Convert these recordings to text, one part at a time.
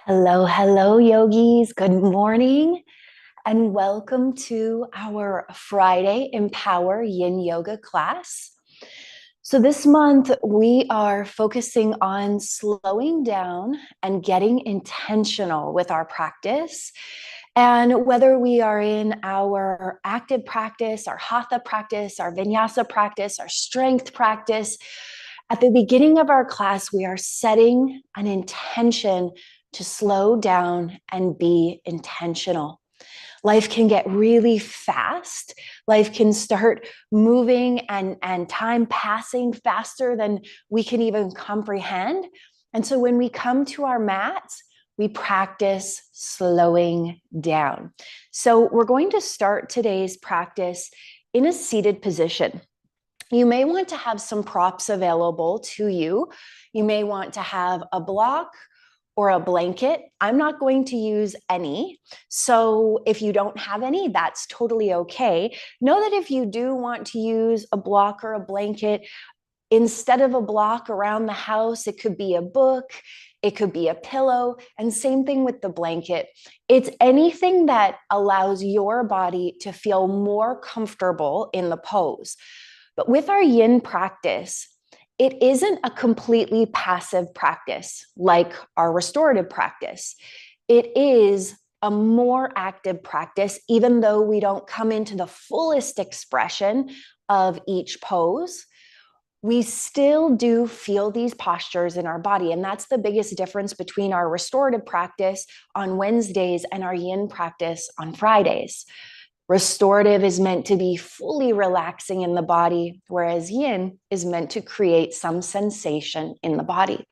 Hello, hello, yogis. Good morning and welcome to our Friday Empower Yin Yoga class. So this month we are focusing on slowing down and getting intentional with our practice. And whether we are in our active practice, our hatha practice, our vinyasa practice, our strength practice, at the beginning of our class, we are setting an intention to slow down and be intentional. Life can get really fast. Life can start moving and time passing faster than we can even comprehend. And so when we come to our mats, we practice slowing down. So we're going to start today's practice in a seated position. You may want to have some props available to you. You may want to have a block or a blanket. I'm not going to use any. So if you don't have any, that's totally okay. Know that if you do want to use a block or a blanket, instead of a block around the house, it could be a book, it could be a pillow, and same thing with the blanket. It's anything that allows your body to feel more comfortable in the pose. But with our yin practice, it isn't a completely passive practice like our restorative practice. It is a more active practice, even though we don't come into the fullest expression of each pose. We still do feel these postures in our body. And that's the biggest difference between our restorative practice on Wednesdays and our yin practice on Fridays. Restorative is meant to be fully relaxing in the body, whereas yin is meant to create some sensation in the body.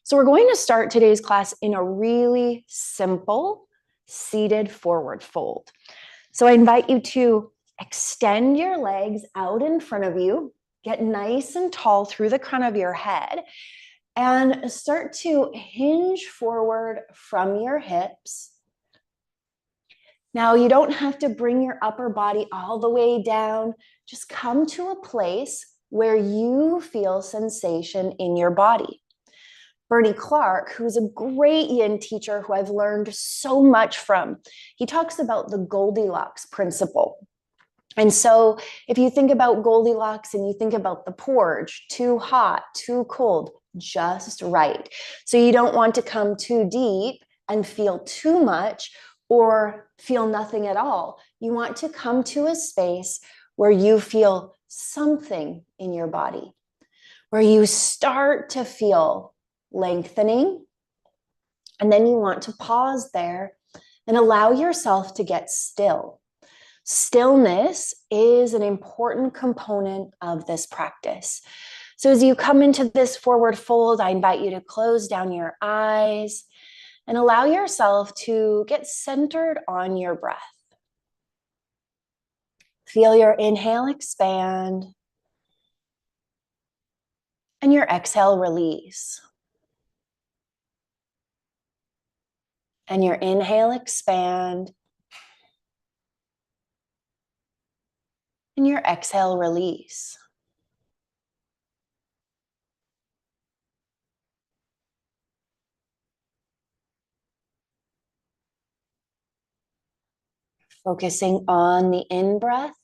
So we're going to start today's class in a really simple seated forward fold. So I invite you to extend your legs out in front of you, get nice and tall through the crown of your head, and start to hinge forward from your hips. Now, you don't have to bring your upper body all the way down. Just come to a place where you feel sensation in your body. Bernie Clark, who's a great yin teacher who I've learned so much from, he talks about the Goldilocks principle. And so if you think about Goldilocks and you think about the porridge, too hot, too cold, just right. So you don't want to come too deep and feel too much or feel nothing at all. You want to come to a space where you feel something in your body, where you start to feel lengthening. And then you want to pause there and allow yourself to get still. Stillness is an important component of this practice. So as you come into this forward fold, I invite you to close down your eyes and allow yourself to get centered on your breath. Feel your inhale expand and your exhale release. And your inhale expand and your exhale release. Focusing on the in-breath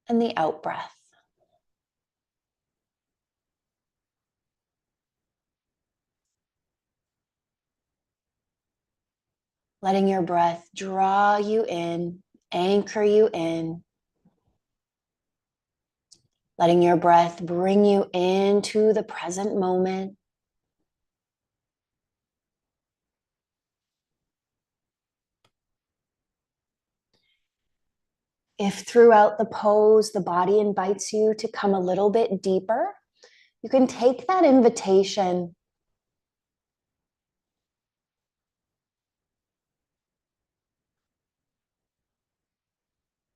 and the out-breath. Letting your breath draw you in, anchor you in. Letting your breath bring you into the present moment. If throughout the pose, the body invites you to come a little bit deeper, you can take that invitation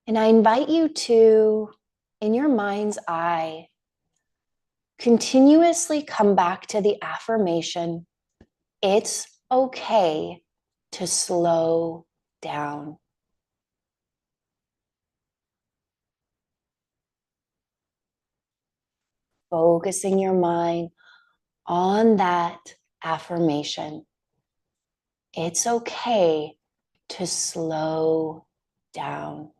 and I invite you to, in your mind's eye, continuously come back to the affirmation, it's okay to slow down. Focusing your mind on that affirmation. It's okay to slow down.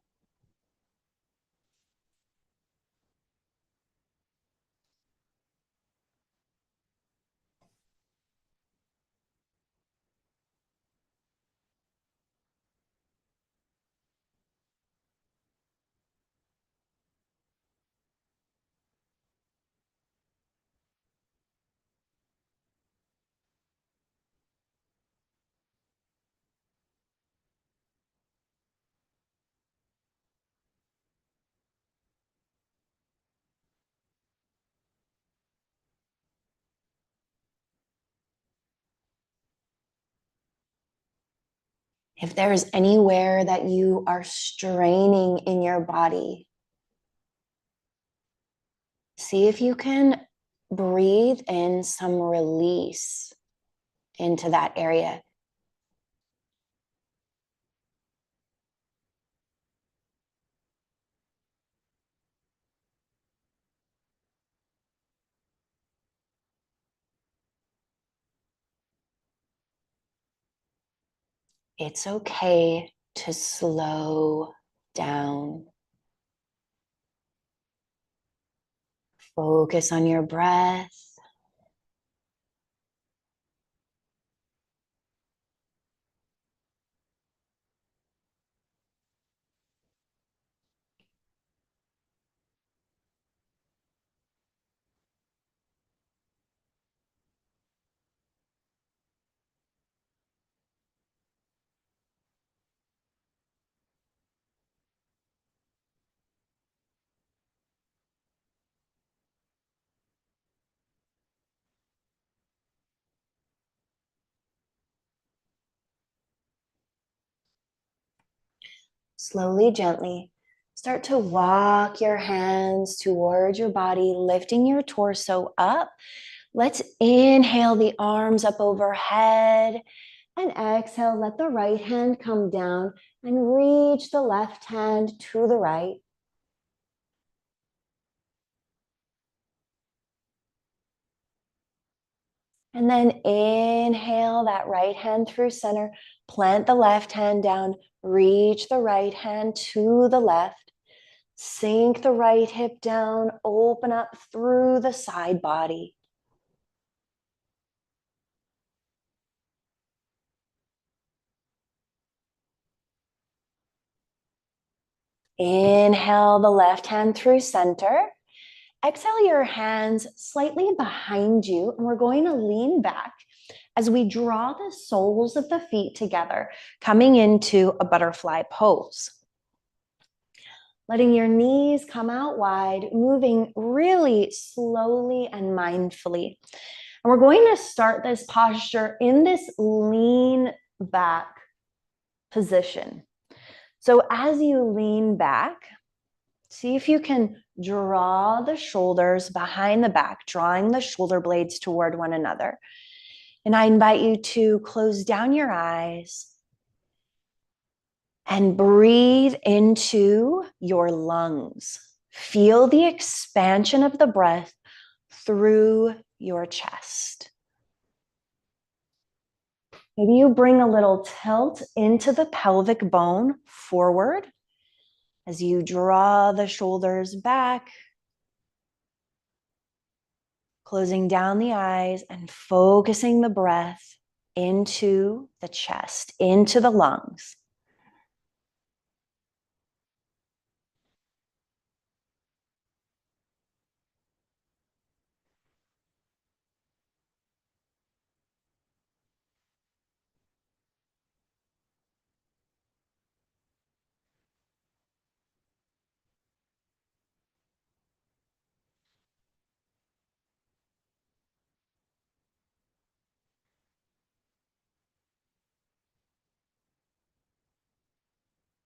If there's anywhere that you are straining in your body, see if you can breathe in some release into that area. It's okay to slow down. Focus on your breath. Slowly, gently, start to walk your hands towards your body, lifting your torso up. Let's inhale the arms up overhead and exhale. Let the right hand come down and reach the left hand to the right. And then inhale that right hand through center. Plant the left hand down. Reach the right hand to the left. Sink the right hip down. Open up through the side body. Inhale the left hand through center. Exhale your hands slightly behind you, and we're going to lean back as we draw the soles of the feet together, coming into a butterfly pose. Letting your knees come out wide, moving really slowly and mindfully. And we're going to start this posture in this lean back position. So as you lean back, see if you can draw the shoulders behind the back, drawing the shoulder blades toward one another. And I invite you to close down your eyes and breathe into your lungs. Feel the expansion of the breath through your chest. Maybe you bring a little tilt into the pelvic bone forward as you draw the shoulders back, closing down the eyes and focusing the breath into the chest, into the lungs.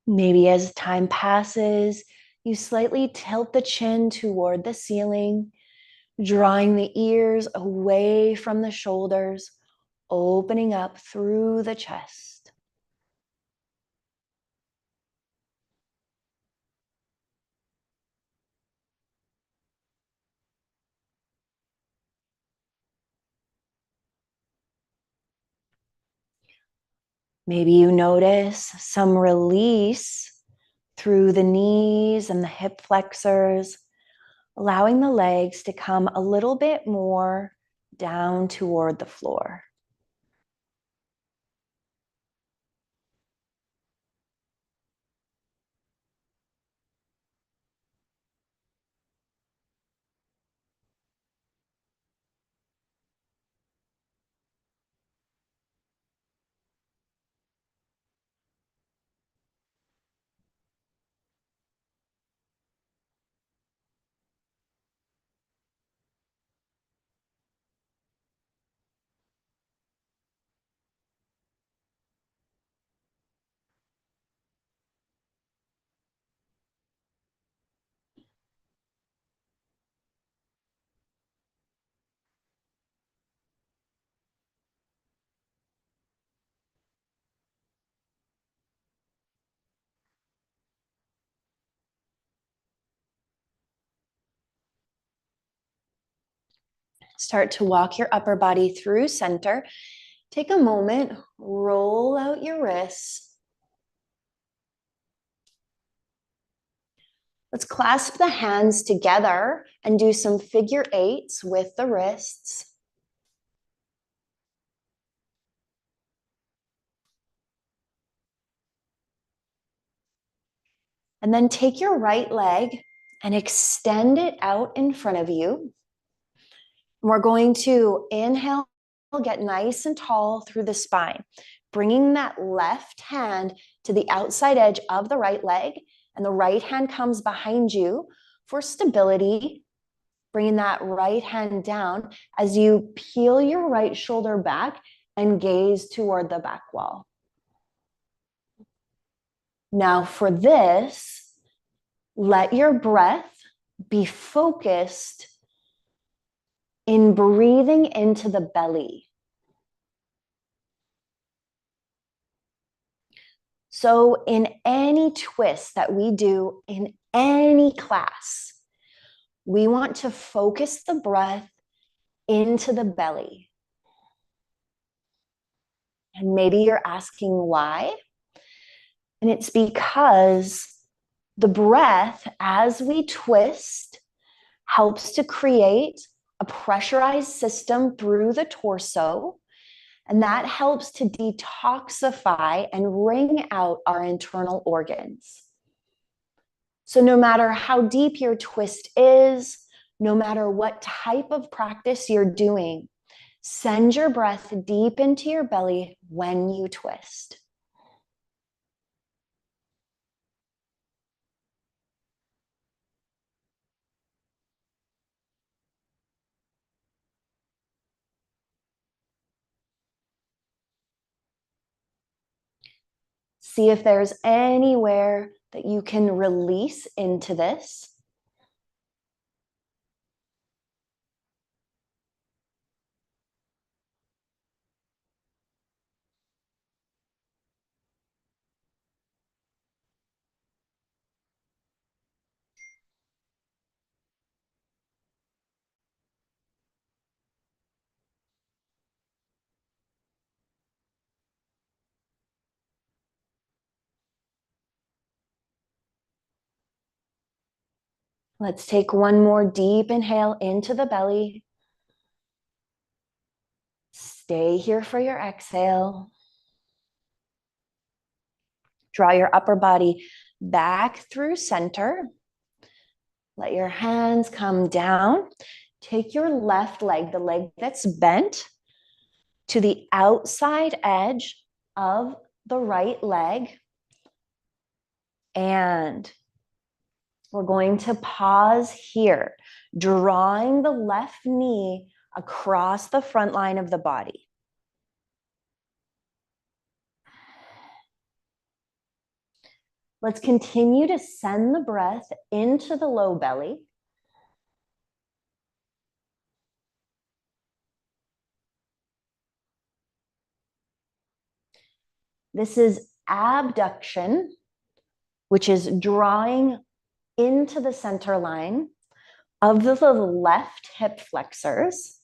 Maybe as time passes, you slightly tilt the chin toward the ceiling, drawing the ears away from the shoulders, opening up through the chest. Maybe you notice some release through the knees and the hip flexors, allowing the legs to come a little bit more down toward the floor. Start to walk your upper body through center. Take a moment, roll out your wrists. Let's clasp the hands together and do some figure eights with the wrists. And then take your right leg and extend it out in front of you. We're going to inhale, get nice and tall through the spine, bringing that left hand to the outside edge of the right leg, and the right hand comes behind you for stability, bringing that right hand down as you peel your right shoulder back and gaze toward the back wall. Now for this, let your breath be focused in breathing into the belly. So in any twist that we do in any class, we want to focus the breath into the belly. And maybe you're asking why? And it's because the breath, as we twist, helps to create a pressurized system through the torso. And that helps to detoxify and wring out our internal organs. So no matter how deep your twist is, no matter what type of practice you're doing, send your breath deep into your belly when you twist. See if there's anywhere that you can release into this. Let's take one more deep inhale into the belly. Stay here for your exhale. Draw your upper body back through center. Let your hands come down. Take your left leg, the leg that's bent, to the outside edge of the right leg. And we're going to pause here, drawing the left knee across the front line of the body. Let's continue to send the breath into the low belly. This is abduction, which is drawing into the center line of the left hip flexors.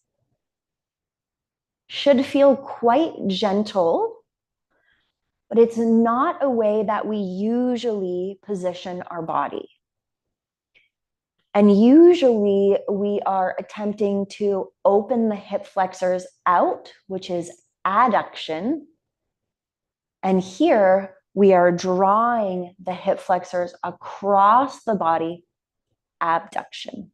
Should feel quite gentle. but it's not a way that we usually position our body. And usually we are attempting to open the hip flexors out, which is adduction. And here we are drawing the hip flexors across the body, abduction.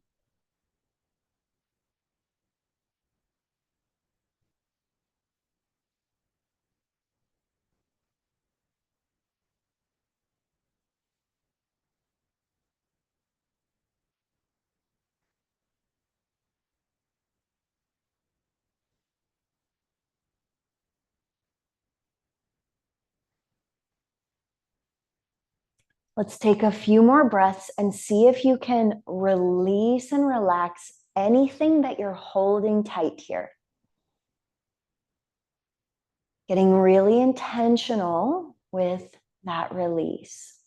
Let's take a few more breaths and see if you can release and relax anything that you're holding tight here. Getting really intentional with that release.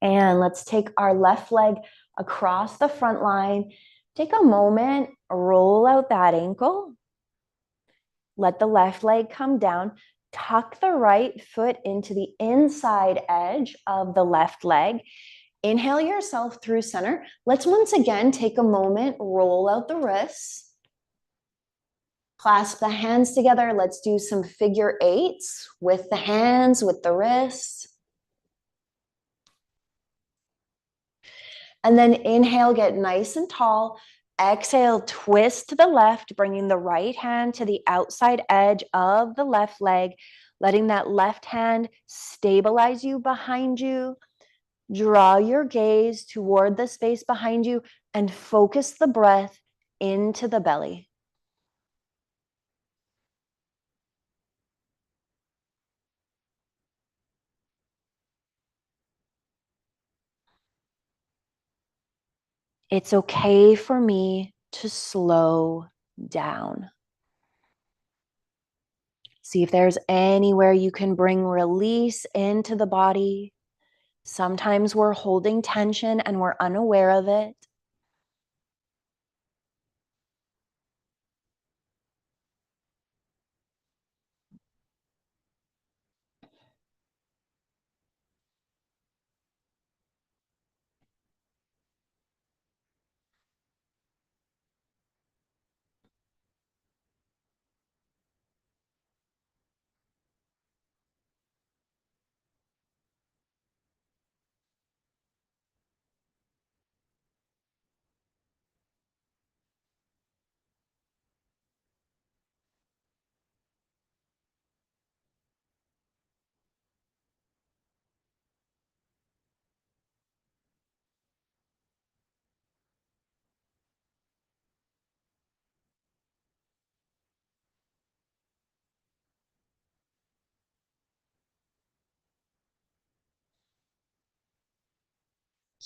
And let's take our left leg across the front line. Take a moment, roll out that ankle. Let the left leg come down. Tuck the right foot into the inside edge of the left leg. Inhale yourself through center. Let's once again take a moment, roll out the wrists. Clasp the hands together. Let's do some figure eights with the hands, with the wrists. And then inhale, get nice and tall. Exhale, twist to the left, bringing the right hand to the outside edge of the left leg, letting that left hand stabilize you behind you. Draw your gaze toward the space behind you and focus the breath into the belly. It's okay for me to slow down. See if there's anywhere you can bring release into the body. Sometimes we're holding tension and we're unaware of it.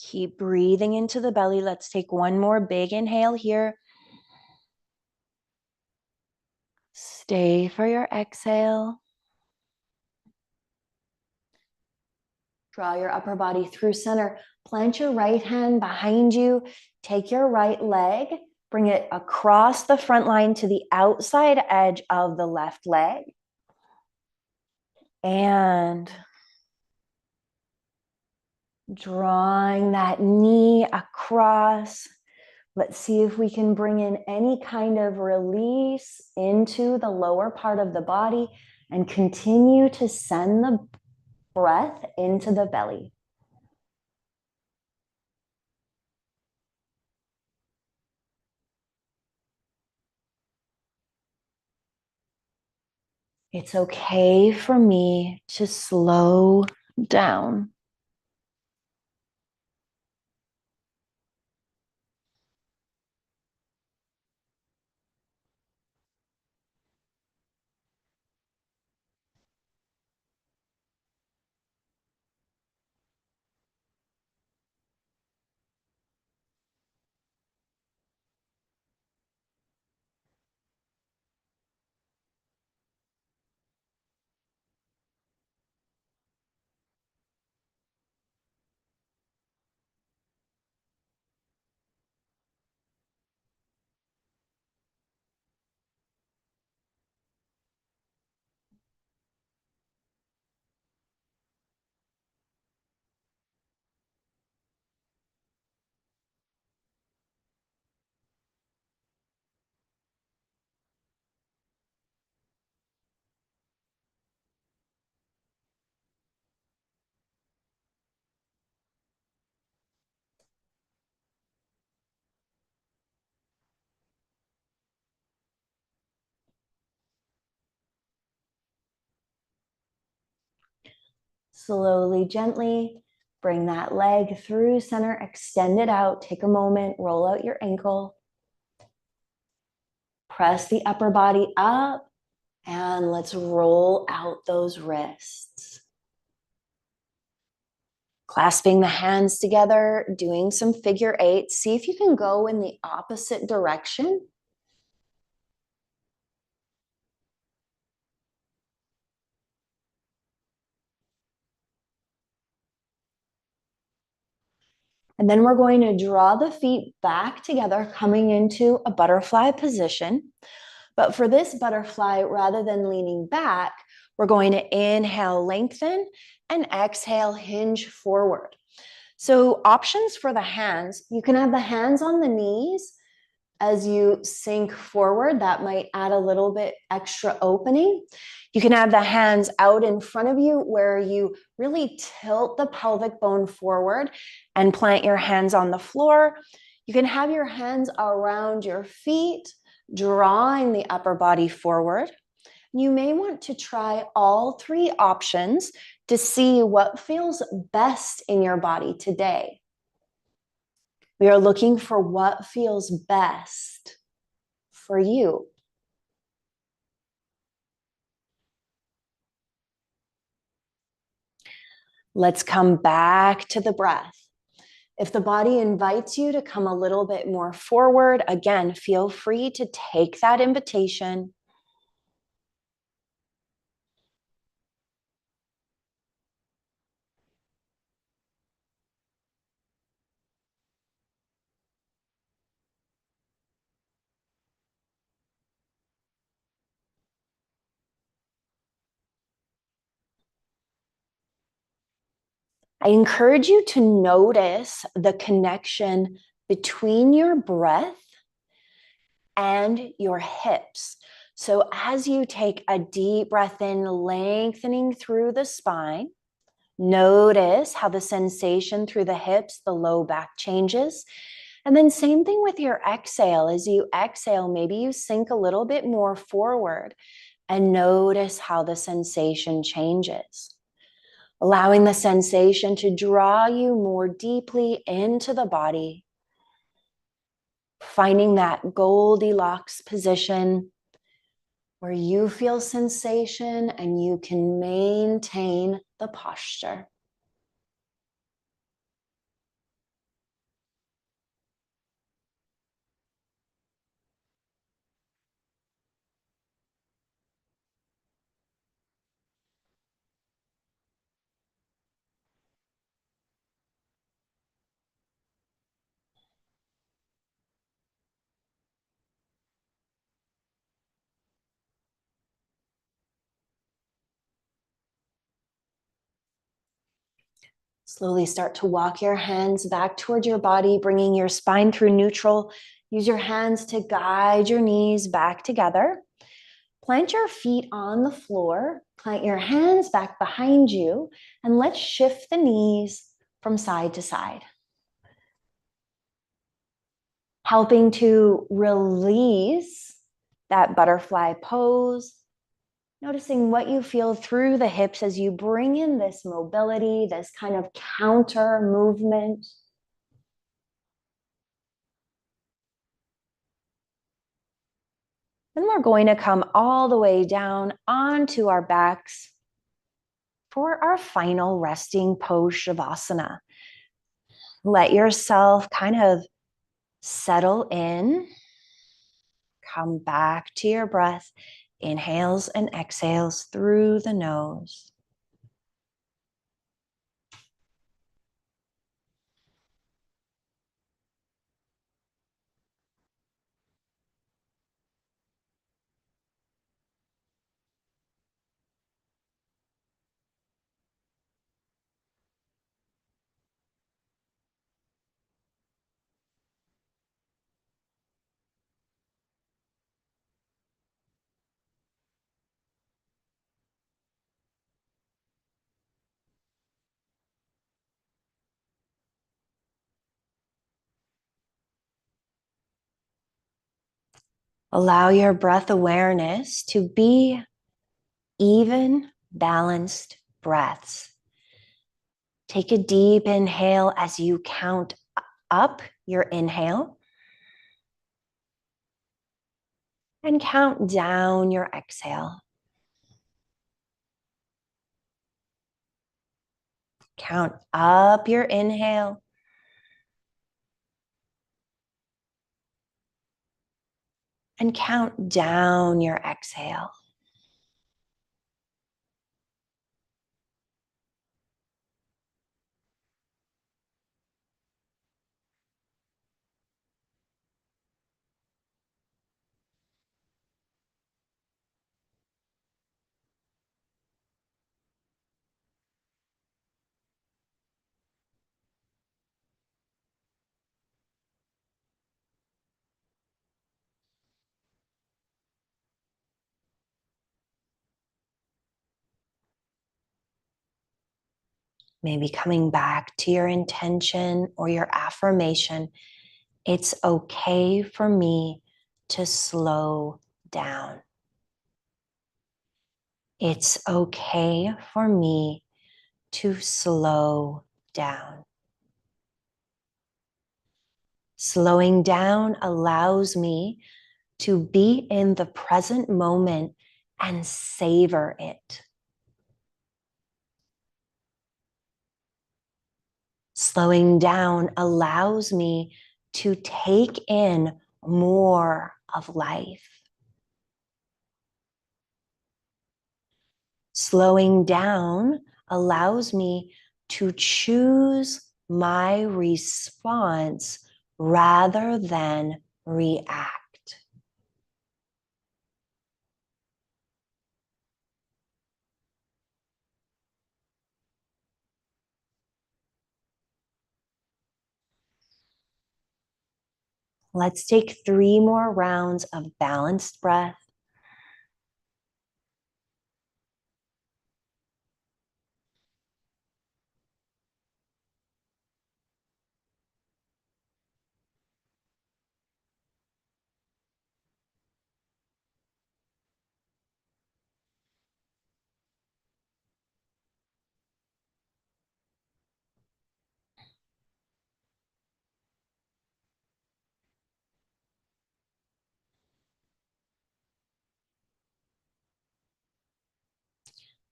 Keep breathing into the belly. Let's take one more big inhale here. Stay for your exhale. Draw your upper body through center. Plant your right hand behind you. Take your right leg. Bring it across the front line to the outside edge of the left leg. And drawing that knee across. Let's see if we can bring in any kind of release into the lower part of the body and continue to send the breath into the belly. It's okay for me to slow down. Slowly, gently bring that leg through center, extend it out. Take a moment, roll out your ankle. Press the upper body up, and let's roll out those wrists. Clasping the hands together, doing some figure eights. See if you can go in the opposite direction. And then we're going to draw the feet back together, coming into a butterfly position. But for this butterfly, rather than leaning back, we're going to inhale, lengthen, and exhale, hinge forward. So options for the hands, you can have the hands on the knees as you sink forward. That might add a little bit extra opening. You can have the hands out in front of you where you really tilt the pelvic bone forward and plant your hands on the floor. You can have your hands around your feet, drawing the upper body forward. You may want to try all three options to see what feels best in your body today. We are looking for what feels best for you. Let's come back to the breath. If the body invites you to come a little bit more forward, again, feel free to take that invitation. I encourage you to notice the connection between your breath and your hips. So as you take a deep breath in, lengthening through the spine, notice how the sensation through the hips, the low back changes. And then same thing with your exhale. As you exhale, maybe you sink a little bit more forward and notice how the sensation changes. Allowing the sensation to draw you more deeply into the body. Finding that Goldilocks position where you feel sensation and you can maintain the posture. Slowly start to walk your hands back toward your body, bringing your spine through neutral. Use your hands to guide your knees back together. Plant your feet on the floor. Plant your hands back behind you. And let's shift the knees from side to side. Helping to release that butterfly pose. Noticing what you feel through the hips as you bring in this mobility, this kind of counter movement. Then we're going to come all the way down onto our backs for our final resting pose, Shavasana. Let yourself kind of settle in. Come back to your breath. Inhales and exhales through the nose. Allow your breath awareness to be even, balanced breaths. Take a deep inhale as you count up your inhale and count down your exhale. Count up your inhale and count down your exhale. Maybe coming back to your intention or your affirmation. It's okay for me to slow down. It's okay for me to slow down. Slowing down allows me to be in the present moment and savor it. Slowing down allows me to take in more of life. Slowing down allows me to choose my response rather than react. Let's take 3 more rounds of balanced breath.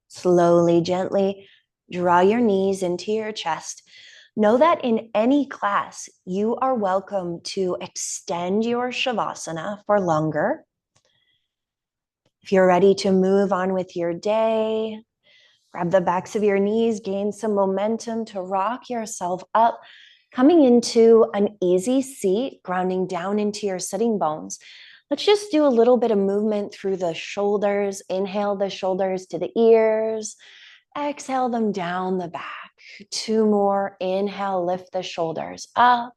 Slowly, gently draw your knees into your chest. Know that in any class, you are welcome to extend your Shavasana for longer. If you're ready to move on with your day, grab the backs of your knees, gain some momentum to rock yourself up, coming into an easy seat, grounding down into your sitting bones. Let's just do a little bit of movement through the shoulders. Inhale the shoulders to the ears. Exhale them down the back. 2 more. Inhale, lift the shoulders up.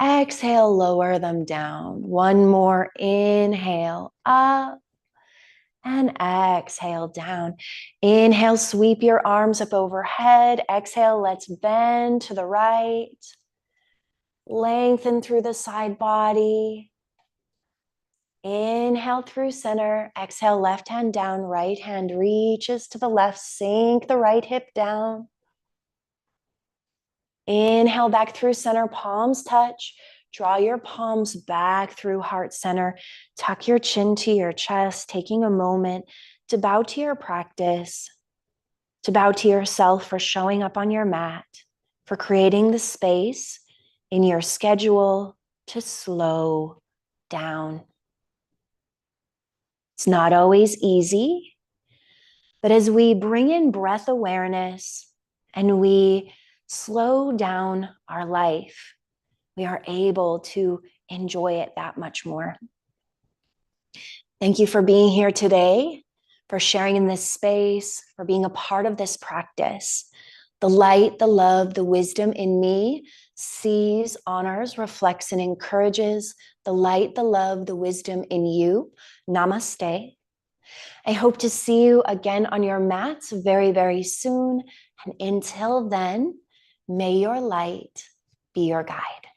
Exhale, lower them down. 1 more. Inhale, up. And exhale down. Inhale, sweep your arms up overhead. Exhale, let's bend to the right. Lengthen through the side body. Inhale through center. Exhale, left hand down, right hand reaches to the left. Sink the right hip down. Inhale back through center, palms touch. Draw your palms back through heart center. Tuck your chin to your chest, taking a moment to bow to your practice, to bow to yourself for showing up on your mat, for creating the space in your schedule to slow down. It's not always easy, but as we bring in breath awareness and we slow down our life, we are able to enjoy it that much more. Thank you for being here today, for sharing in this space, for being a part of this practice. The light, the love, the wisdom in me sees, honors, reflects, and encourages the light, the love, the wisdom in you. Namaste. I hope to see you again on your mats very, very soon. And until then, may your light be your guide.